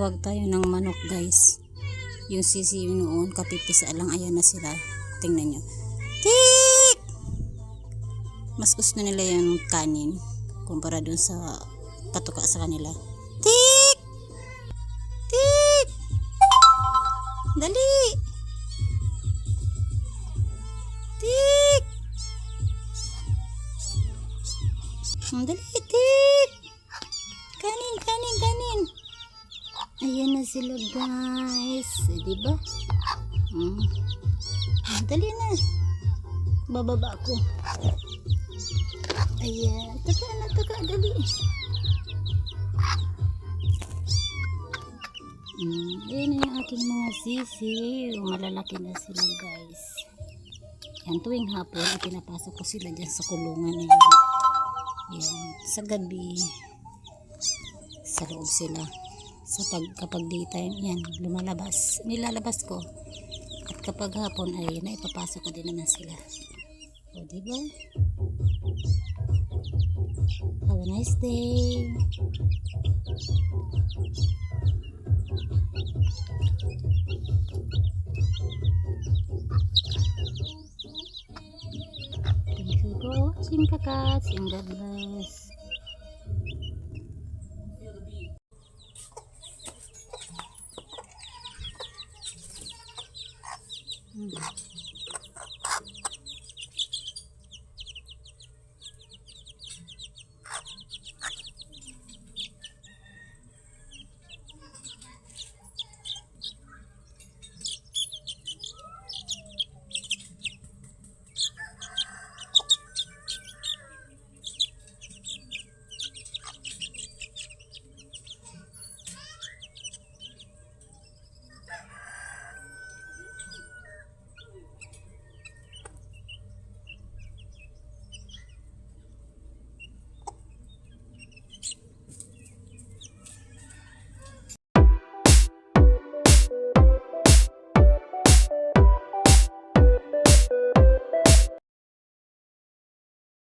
Tawag tayo ng manok, guys. Yung sisi noon, kapipisa lang. Ayan na sila. Tingnan nyo. Tik! Mas gusto nila yung kanin kumpara dun sa katuka sa kanila. Tik! Tik! Dali! Tik! Dali, tik! Kanin, kanin, kanin! Ayan na sila, guys. Diba? Dali na. Bababa ako. Ayan. Taka na, taka. Dali. Ayan na yung aking mga sisi. Malalaki na sila, guys. Yan, tuwing hapon, pinapasok ko sila dyan sa kulungan na yun. Ayan. Sa gabi, sa loob sila. Kapag daytime, yan, nilalabas ko. At kapag hapon ay naipapasok ko din naman sila. O, diba? Have a nice day. Thank you for watching, kakats, and God bless.